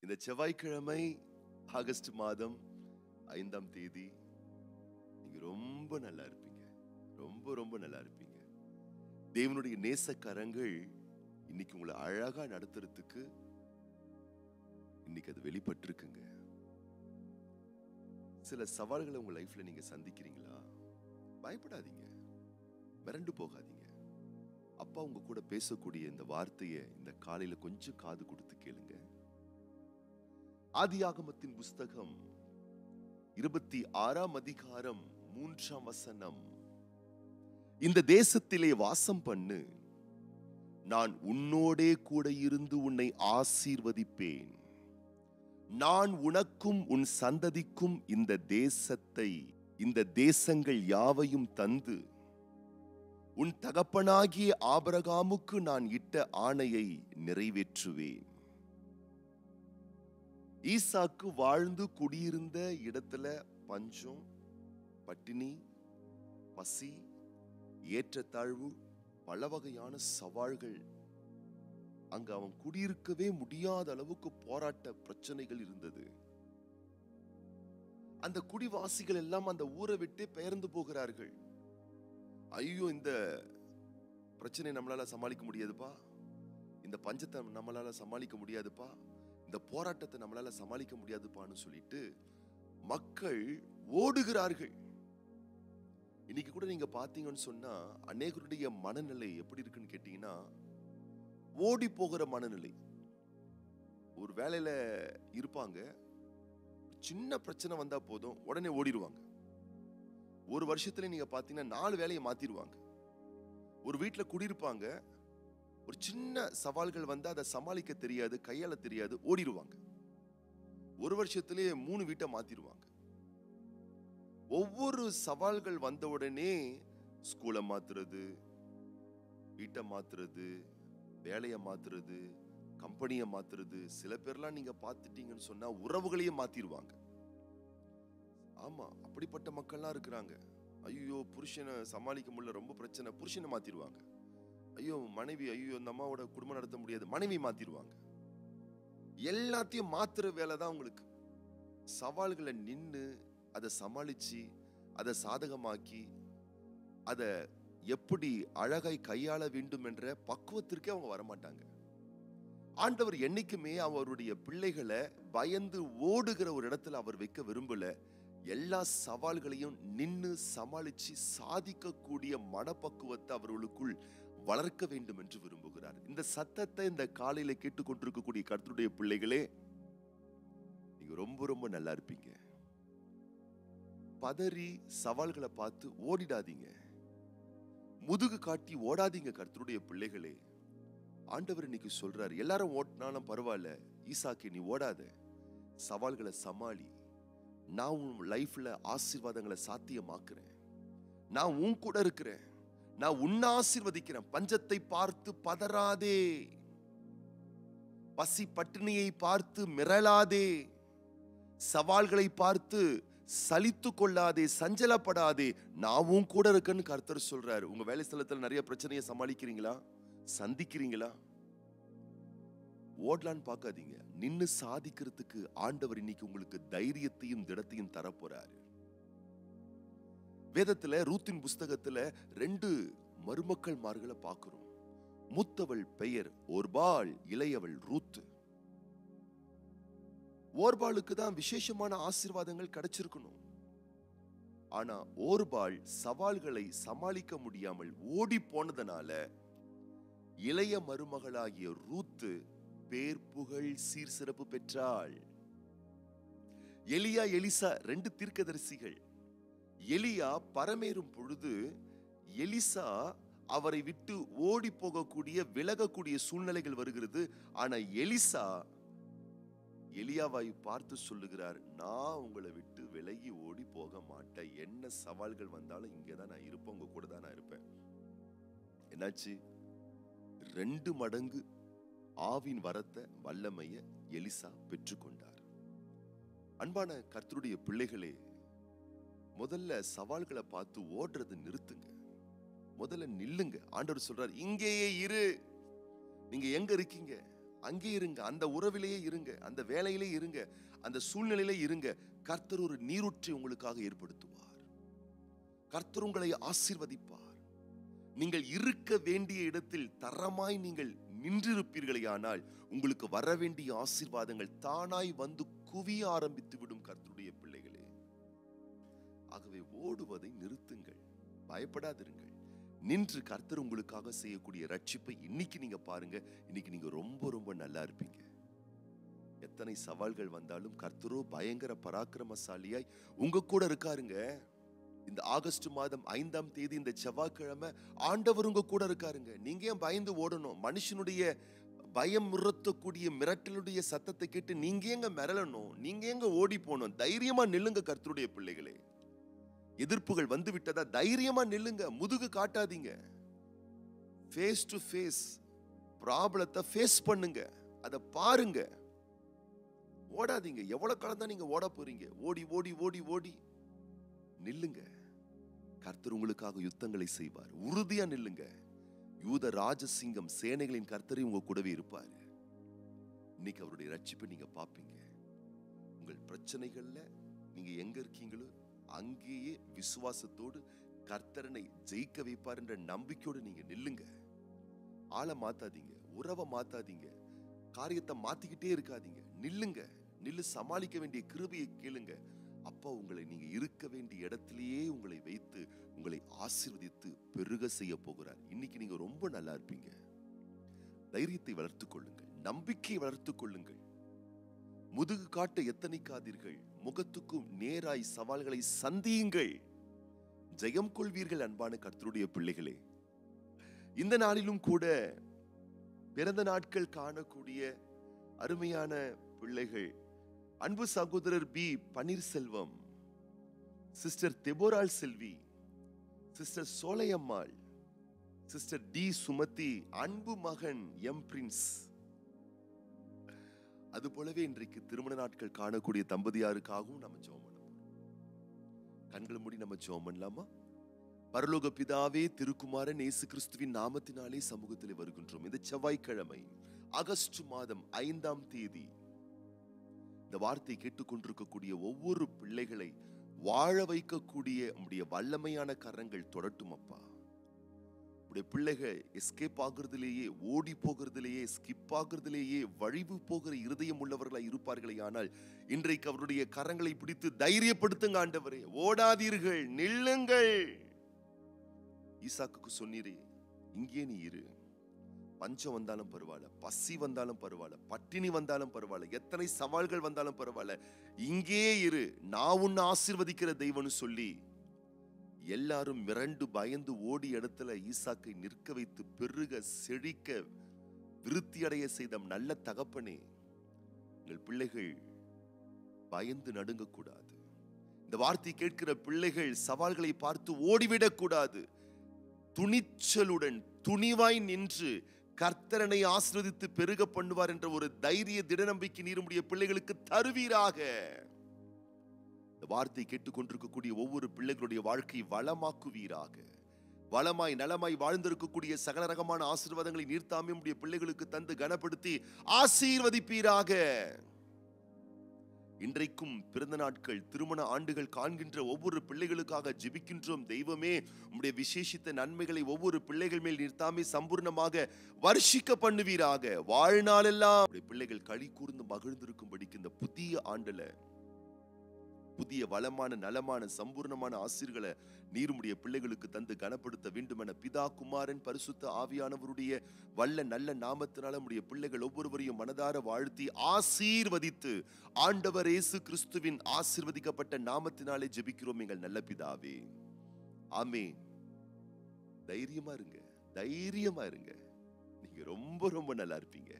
இந்த செவ்வாய்க்கிழமை ஆகஸ்ட் மாதம் 5ஆம் தேதி நீங்க ரொம்ப நல்லா இருப்பீங்க. ரொம்ப ரொம்ப நல்லா இருப்பீங்க. தேவனுடைய நேசக்கரங்கள் இன்னைக்கு உங்களை அழகா நடத்துறதுக்கு இன்னைக்கு அது வெளிப்பட்டிருக்குங்க. சில சவால்களை உங்க லைஃப்ல நீங்க சந்திக்கிறீங்களா? பயப்படாதீங்க, மிரண்டு போகாதீங்க. அப்பா உங்க கூட பேசக்கூடிய இந்த வார்த்தையை இந்த காலையில கொஞ்சம் காது கொடுத்து கேளுங்க. ஆதியாகமத்தின் புஸ்தகம் 26ஆம் அதிகாரம் 3ஆம் வசனம். இந்த தேசத்திலே வாசம் பண்ணு, நான் உன்னோடே கூட இருந்து உன்னை ஆசீர்வதிப்பேன். நான் உனக்கும் உன் சந்ததிக்கும் இந்த தேசங்கள் யாவையும் தந்து உன் தகப்பனாகிய ஆபிரகாமுக்கு நான் இட்ட ஆணையை நிறைவேற்றுவேன். ஈசாக்கு வாழ்ந்து குடியிருந்த இடத்துல பஞ்சம், பட்டினி, பசி, ஏற்றத்தாழ்வு, பல வகையான சவால்கள், அங்க அவன் குடியிருக்கவே முடியாத அளவுக்கு போராட்ட பிரச்சனைகள் இருந்தது. அந்த குடிவாசிகள் எல்லாம் அந்த ஊரை விட்டு பெயர்ந்து போகிறார்கள். ஐயோ, இந்த பிரச்சனை நம்மளால சமாளிக்க முடியாதுப்பா, இந்த பஞ்சத்தை நம்மளால சமாளிக்க முடியாதுப்பா, இந்த போராட்டத்தை நம்மளால சமாளிக்க முடியாதுப்பான்னு சொல்லிட்டு மக்கள் ஓடுகிறார்கள். இன்னைக்கு கூட நீங்க பாத்தீங்கன்னு சொன்னா அநேகருடைய மனநிலை எப்படி இருக்குன்னு கேட்டீங்கன்னா, ஓடி போகிற மனநிலை. ஒரு வேலையில இருப்பாங்க, சின்ன பிரச்சனை வந்தா போதும் உடனே ஓடிடுவாங்க. ஒரு வருஷத்துல நீங்க பாத்தீங்கன்னா 4 வேலையை மாத்திடுவாங்க. ஒரு வீட்டுல குடியிருப்பாங்க, ஒரு சின்ன சவால்கள் வந்து அதை சமாளிக்க தெரியாது, கையாள தெரியாது, ஓடிடுவாங்க. ஒரு வருஷத்திலேயே 3 வீட்டை மாத்திடுவாங்க. ஒவ்வொரு சவால்கள் வந்த உடனே ஸ்கூலை மாத்துறது, வீட்டை மாத்துறது, வேலையை மாத்துறது, கம்பெனியை மாத்துறது. சில பேர்லாம் நீங்க பார்த்துட்டீங்கன்னு சொன்னா உறவுகளையே மாத்திடுவாங்க. ஆமா, அப்படிப்பட்ட மக்கள்லாம் இருக்கிறாங்க. ஐயோ, புருஷனை சமாளிக்க முடியல, ரொம்ப பிரச்சனை, புருஷனை மாத்திடுவாங்க. ஐயோ மனைவி, ஐயோ இந்த அம்மாவோட குடும்பம் நடத்த முடியாது, மனைவி மாத்திடுவாங்க. எல்லாத்தையும் மாத்துற வேலை தான் உங்களுக்கு. சவால்களை நின்று அதை சமாளிச்சு அதை சாதகமாக்கி அதை எப்படி அழகாய் கையாள வேண்டும் என்ற பக்குவத்திற்கே அவங்க வரமாட்டாங்க. ஆண்டவர் என்னைக்குமே அவருடைய பிள்ளைகளை பயந்து ஓடுகிற ஒரு இடத்துல அவர் வைக்க விரும்பல. எல்லா சவால்களையும் நின்று சமாளிச்சு சாதிக்கக்கூடிய மனப்பக்குவத்தை அவர்களுக்குள் வளர்க்க வேண்டும் என்று விரும்புகிறார். இந்த சத்தத்தை இந்த காலையில கேட்டுக்கொண்டிருக்கக்கூடிய கர்த்தருடைய பிள்ளைகளே, நீங்க ரொம்ப ரொம்ப நல்லா இருப்பீங்க. பதறி சவால்களை பார்த்து ஓடிடாதீங்க, முதுகு காட்டி ஓடாதீங்க. கர்த்தருடைய பிள்ளைகளே, ஆண்டவர் இன்னைக்கு சொல்றாரு, எல்லாரும் ஓட்டினாலும் பரவாயில்ல, ஈசாக்கே நீ ஓடாத, சவால்களை சமாளி. நான் உன் லைஃப்ல ஆசீர்வாதங்களை சாத்தியமாக்குறேன். நான் உன் கூட இருக்கிறேன். நான் உன்னை ஆசீர்வதிக்கிறேன். பஞ்சத்தை பார்த்து பதறாதே, பசி பட்டினியை பார்த்து மிரளாதே, சவால்களை பார்த்து சலித்து கொள்ளாதே, சஞ்சலப்படாதே. நான் உன் கூட இருக்கேன்னு கர்த்தர் சொல்றாரு. உங்க வேலை ஸ்தலத்துல நிறைய பிரச்சனையை சமாளிக்கிறீங்களா? சந்திக்கிறீங்களா? ஓடலான்னு பார்க்காதீங்க. நின்னு சாதிக்கிறதுக்கு ஆண்டவர் இன்னைக்கு உங்களுக்கு தைரியத்தையும் திடத்தையும் தரப்போறாரு. வேதத்துல ரூத்தின் புஸ்தகத்துல 2 மருமக்கள்மார்களை பார்க்கிறோம். மூத்தவள் பெயர் ஓர்பாள், இளையவள் ரூத். ஓர்பாளுக்கு தான் விசேஷமான ஆசீர்வாதங்கள் கிடைச்சிருக்கணும். ஆனா ஓர்பாள் சவால்களை சமாளிக்க முடியாமல் ஓடி போனதனால இளைய மருமகளாகிய ரூத்து பேர் புகழ் சீர் சிறப்பு பெற்றாள். எலியா, எலிசா 2 தீர்க்கதரிசிகள். எலியா பரமேறும் பொழுது எலிசா அவரை விட்டு ஓடி போகக்கூடிய, விலகக்கூடிய சூழ்நிலைகள் வருகிறது. ஆனா எலிசா எலியாவை பார்த்து சொல்லுகிறார், நான் உங்களை விட்டு விலகி ஓடி போக மாட்டேன். என்ன சவால்கள் வந்தாலும் இங்கதான் நான் இருப்பேன், உங்க கூட தான் நான் இருப்பேன். என்னாச்சு? 2 மடங்கு ஆவின் வரத்தை, வல்லமைய எலிசா பெற்றுக்கொண்டார். அன்பான கர்த்தருடைய பிள்ளைகளே, முதல்ல சவால்களை பார்த்து ஓடுறது நிறுத்துங்க. முதல்ல நில்லுங்க. ஆண்டவர் சொல்றார், இங்கேயே இரு. நீங்க எங்க இருக்கீங்க? அங்கே இருங்க, அந்த உறவிலேயே இருங்க, அந்த வேலையிலே இருங்க, அந்த சூழ்நிலையிலே இருங்க. கர்த்தர் ஒரு நீரூற்றை உங்களுக்காக ஏற்படுத்துவார். கர்த்தர் உங்களை ஆசீர்வதிப்பார். நீங்கள் இருக்க வேண்டிய இடத்தில் தரமாய் நீங்கள் நின்றிருப்பீர்களே ஆனால் உங்களுக்கு வர வேண்டிய ஆசீர்வாதங்கள் தானாய் வந்து குவிய ஆரம்பித்து விடும் கர்த்தருடைய பிள்ளைகளே. ஆகவே ஓடுவதை நிறுத்துங்கள், பயப்படாதிருங்கள். நின்று கர்த்தர் உங்களுக்காக செய்யக்கூடிய ரட்சிப்பை இன்னைக்கு நீங்க பாருங்க. இன்னைக்கு நீங்க ரொம்ப ரொம்ப நல்லா இருப்பீங்க. எத்தனை சவால்கள் வந்தாலும் கர்த்தரோ பயங்கர பராக்கிரமசாலியாய் உங்க கூட இருக்காருங்க. இந்த ஆகஸ்ட் மாதம் 5ஆம் தேதி இந்த செவ்வாய்க்கிழமை ஆண்டவர் உங்க கூட இருக்காருங்க. நீங்க ஏன் பயந்து ஓடணும்? மனுஷனுடைய பயம் முறத்தக்கூடிய மிரட்டலுடைய சத்தத்தை கேட்டு நீங்க எங்க மிரளணும்? நீங்க எங்க ஓடி போகணும்? தைரியமா நில்லுங்க கர்த்தருடைய பிள்ளைகளே. எதிர்ப்புகள் வந்து விட்டதா தைரியமா நில்லுங்க, முதுகு காட்டாதீங்க. ஃபேஸ் டு ஃபேஸ் ப்ராப்ளத்தை ஃபேஸ் பண்ணுங்க, அதை பாருங்க. ஓடாதீங்க. எவ்வளவு காலம் தான் நீங்க ஓட போறீங்க? ஓடி ஓடி ஓடி ஓடி நில்லுங்க. கர்த்தர் உங்களுக்காக யுத்தங்களை செய்வார். உறுதியா நில்லுங்க. யூத ராஜசிங்கம் சேனைகளின் கர்த்தரை உங்க கூடவே இருப்பாரு. இன்னைக்கு அவருடைய ரட்சிப்பை நீங்க பாப்பீங்க. உங்கள் பிரச்சனைகள்ல நீங்க எங்க இருக்கீங்களோ அங்கேயே விசுவாசத்தோடு கர்த்தரனை ஜெயிக்க வைப்பார் என்ற நம்பிக்கையோடு நீங்க நில்லுங்க. ஆளை மாத்தாதீங்க, உறவை மாத்தாதீங்க, காரியத்தை மாத்திக்கிட்டே இருக்காதீங்க. நில்லுங்க. நில்லு. சமாளிக்க வேண்டிய கிருபையை கேளுங்க. அப்பா உங்களை நீங்க இருக்க வேண்டிய இடத்திலேயே உங்களை வைத்து உங்களை ஆசீர்வதித்து பெருக செய்ய போகிறார். இன்னைக்கு நீங்க ரொம்ப நல்லா இருப்பீங்க. தைரியத்தை வளர்த்துக் கொள்ளுங்கள், நம்பிக்கையை வளர்த்துக் கொள்ளுங்கள். முதுகு காட்ட எத்தனைக்காதீர்கள். முகத்துக்கும் நேராய் சவால்களை சந்தியுங்கள். ஜெயம் கொள்வீர்கள். அன்பான கர்த்தருடைய பிள்ளைகளே, இந்த நாளிலும் கூட பிறந்த நாட்கள் காணக்கூடிய அருமையான பிள்ளைகள், அன்பு சகோதரர் பி பன்னீர்செல்வம், சிஸ்டர் தெபோரால் Selvi, sister Solaiammal, sister D Sumathi, அன்பு மகன் எம் பிரின்ஸ். அது போலவே இன்றைக்கு திருமண நாட்கள் காணக்கூடிய தம்பதியாருக்காகவும் நம்ம ஜெபம் பண்ண போறோம். கண்களை மூடி நம்ம ஜெபம் பண்ணலாமா? பரலோக பிதாவே, திருக்குமாரன் இயேசு கிறிஸ்துவின் நாமத்தினாலே சமூகத்தில் வருகின்றோம். இந்த செவ்வாய்க்கிழமை ஆகஸ்ட் மாதம் 5ஆம் தேதி இந்த வார்த்தை கேட்டுக்கொண்டிருக்கக்கூடிய ஒவ்வொரு பிள்ளைகளை வாழ வைக்கக்கூடிய உம்முடைய வல்லமையான கரங்கள் தொடட்டும் அப்பா. உடைய பிள்ளைகள் எஸ்கேப் ஆகுறதிலேயே, ஓடி போகிறதிலேயே, ஸ்கிப் ஆகுறதிலேயே வழிவு போகிற இருதயம் உள்ளவர்களாய் இருப்பார்களே ஆனால் இன்றைக்கு அவருடைய கரங்களை பிடித்து தைரியப்படுத்துங்க ஆண்டவரே. ஓடாதீர்கள், நில்லுங்கள். ஈசாக்குக்கு சொன்னீரே, இங்கே நீ இரு. பஞ்சம் வந்தாலும் பரவாயில்ல, பசி வந்தாலும் பரவாயில்ல, பட்டினி வந்தாலும் பரவாயில்ல, எத்தனை சவால்கள் வந்தாலும் பரவாயில்ல, இங்கே இரு, நான் உன்னை ஆசீர்வதிக்கிற தெய்வம்னு சொல்லி எல்லாரும் மிரண்டு பயந்து ஓடி இடத்துல ஈசாக்கை நிற்க வைத்து பெருக செழிக்க விருத்தி அடைய செய்த நல்ல தகப்பனே, உங்கள் பிள்ளைகள் பயந்து நடுங்க கூடாது. இந்த வார்த்தை கேட்கிற பிள்ளைகள் சவால்களை பார்த்து ஓடிவிடக் கூடாது. துணிச்சலுடன் துணிவாய் நின்று கர்த்தரனை ஆசீர்வதித்து பெருக பண்ணுவார் என்ற ஒரு தைரிய திட நம்பிக்கை நீருடைய பிள்ளைகளுக்கு தருவீராக. இந்த வார்த்தை கேட்டுக்கொண்டிருக்கக்கூடிய ஒவ்வொரு பிள்ளைகளுடைய வாழ்க்கை வளமாக்குவீராக. வளமாய் நலமாய் வாழ்ந்திருக்கக்கூடிய சகல ரகமான ஆசீர்வாதங்களை நீர்த்தாமே உடைய பிள்ளைகளுக்கு தந்து கனப்படுத்தி ஆசீர்வதிப்பீராக. இன்றைக்கும் பிறந்த நாட்கள், திருமண ஆண்டுகள் காண்கின்ற ஒவ்வொரு பிள்ளைகளுக்காக ஜெபிக்கின்றோம். தெய்வமே, உம்முடைய விசேஷித்த நன்மைகளை ஒவ்வொரு பிள்ளைகள் மேல் நிறுத்தாமே சம்பூர்ணமாக வர்ஷிக்க பண்ணுவீராக. வாழ்நாளெல்லாம் பிள்ளைகள் களி கூர்ந்து மகிழ்ந்திருக்கும்படிக்கு இந்த புதிய ஆண்டுல புதிய வளமான நலமான சம்பூர்ணமான ஆசீர்களை நீருமுடைய பிள்ளைகளுக்கு தந்து கனப்படுத்த வேண்டும் என பிதா குமாரன் பரிசுத்த ஆவியானவருடைய வல்ல நல்ல நாமத்தினால நம்முடைய பிள்ளைகள் ஒவ்வொருவரையும் மனதார வாழ்த்தி ஆசீர்வதித்து ஆண்டவர் இயேசு கிறிஸ்துவின் ஆசீர்வதிக்கப்பட்ட நாமத்தினாலே ஜெபிக்கிறோம் எங்கள் நல்ல பிதாவே, ஆமென். தைரியமா இருங்க, தைரியமா இருங்க. நீங்க ரொம்ப ரொம்ப நல்லா இருப்பீங்க.